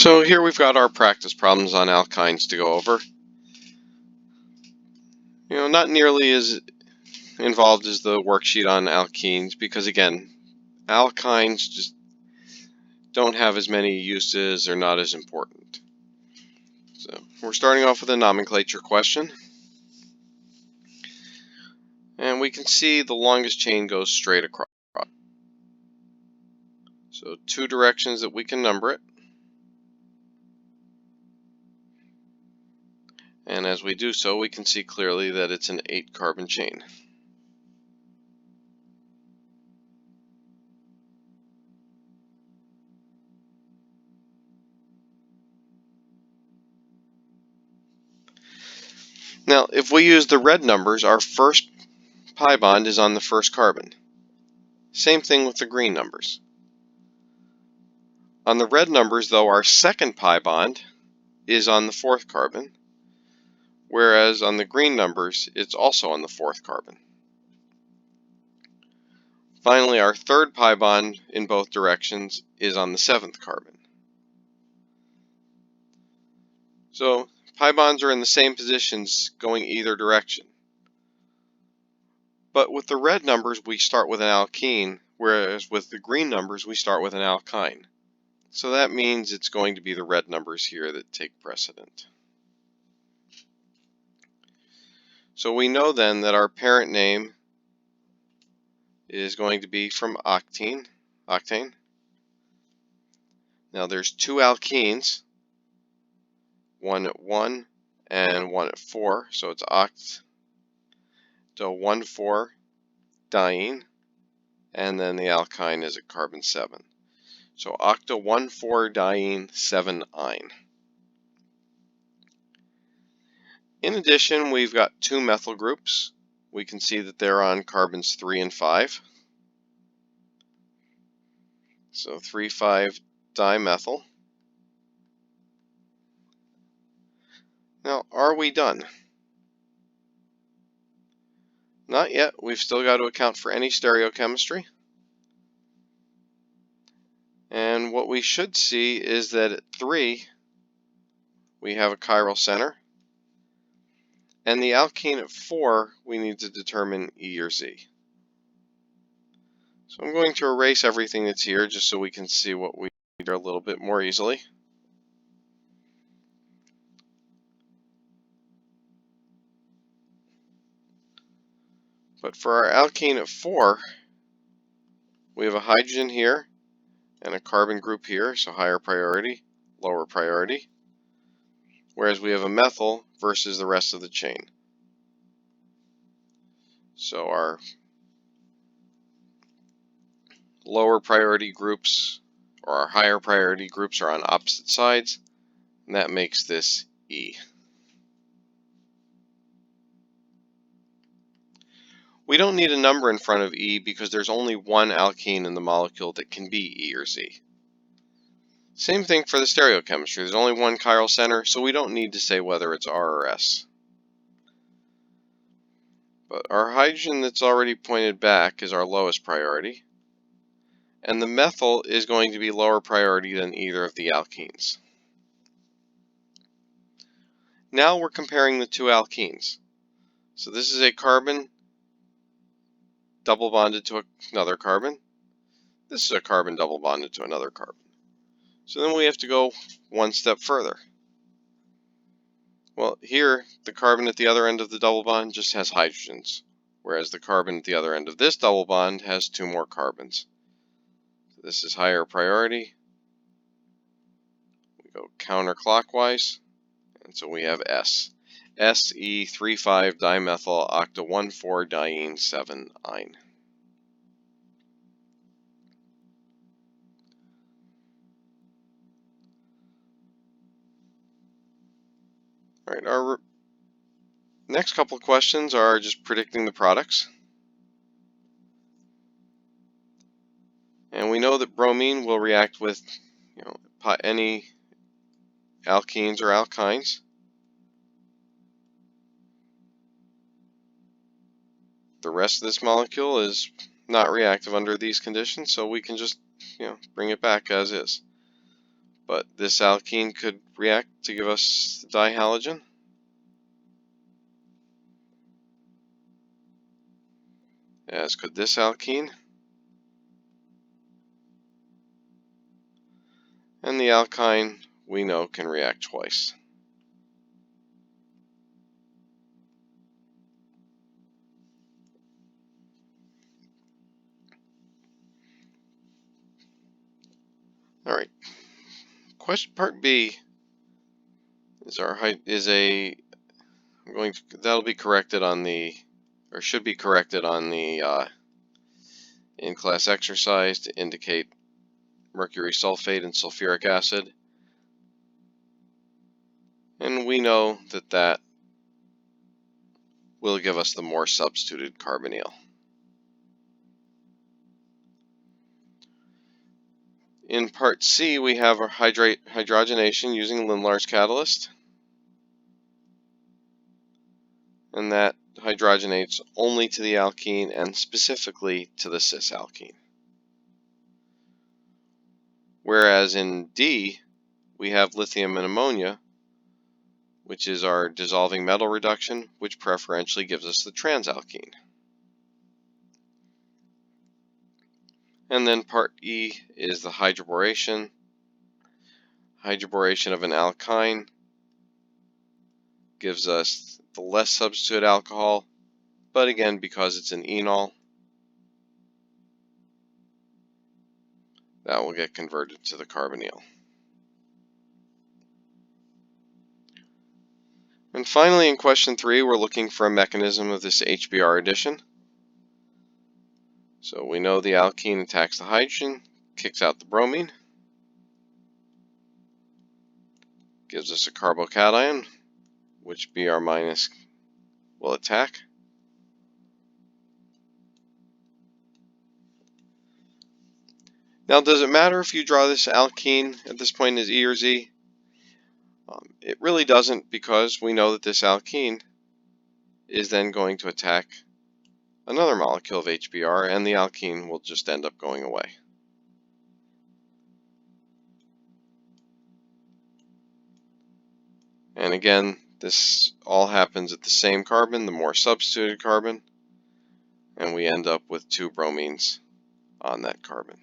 So here we've got our practice problems on alkynes to go over. Not nearly as involved as the worksheet on alkenes because, again, alkynes just don't have as many uses or not as important. So we're starting off with a nomenclature question. And we can see the longest chain goes straight across. So two directions that we can number it. And as we do so, we can see clearly that it's an 8-carbon chain. Now, if we use the red numbers, our first pi bond is on the first carbon. Same thing with the green numbers. On the red numbers, though, our second pi bond is on the fourth carbon, whereas on the green numbers, it's also on the fourth carbon. Finally, our third pi bond in both directions is on the seventh carbon. So pi bonds are in the same positions going either direction. But with the red numbers, we start with an alkene, whereas with the green numbers, we start with an alkyne. So that means it's going to be the red numbers here that take precedent. So we know then that our parent name is going to be from octane. Now there's two alkenes, one at 1 and one at 4, so it's octo-1,4-diene, and then the alkyne is at carbon 7. So octo-1,4-diene 7-ine. In addition, we've got two methyl groups. We can see that they're on carbons 3 and 5. So 3,5-dimethyl. Now, are we done? Not yet. We've still got to account for any stereochemistry. And what we should see is that at 3, we have a chiral center. And the alkene at 4, we need to determine E or Z. So I'm going to erase everything that's here just so we can see what we need a little bit more easily. But for our alkene at 4, we have a hydrogen here and a carbon group here, so higher priority, lower priority, whereas we have a methyl versus the rest of the chain. So our lower priority groups or our higher priority groups are on opposite sides, and that makes this E. We don't need a number in front of E because there's only one alkene in the molecule that can be E or Z. Same thing for the stereochemistry. There's only one chiral center, so we don't need to say whether it's R or S. But our hydrogen that's already pointed back is our lowest priority, and the methyl is going to be lower priority than either of the alkenes. Now we're comparing the two alkenes. So this is a carbon double bonded to another carbon. This is a carbon double bonded to another carbon. So then we have to go one step further. Well, here the carbon at the other end of the double bond just has hydrogens, whereas the carbon at the other end of this double bond has 2 more carbons. So this is higher priority. We go counterclockwise, and so we have S. Se3,5-dimethyl octo-1,4-diene 7-ine. All right, our next couple of questions are just predicting the products. And we know that bromine will react with any alkenes or alkynes. The rest of this molecule is not reactive under these conditions, so we can just bring it back as is. but this alkene could react to give us the dihalogen. As could this alkene. And the alkyne, we know, can react twice. All right. Question part B is that'll be corrected on the, or should be corrected on the in-class exercise to indicate mercury sulfate and sulfuric acid. And we know that that will give us the more substituted carbonyl. In part C, we have our hydrogenation using Lindlar's catalyst. And that hydrogenates only to the alkene and specifically to the cis alkene. Whereas in D, we have lithium and ammonia, which is our dissolving metal reduction, which preferentially gives us the transalkene. And then part E is the hydroboration. Hydroboration of an alkyne gives us the less substituted alcohol, but again, because it's an enol, that will get converted to the carbonyl. And finally, in question 3, we're looking for a mechanism of this HBr addition. So we know the alkene attacks the hydrogen, kicks out the bromine, gives us a carbocation, which Br- will attack. Now, does it matter if you draw this alkene at this point as E or Z? It really doesn't, because we know that this alkene is then going to attack another molecule of HBr, and the alkene will just end up going away. And again, this all happens at the same carbon, the more substituted carbon, and we end up with 2 bromines on that carbon.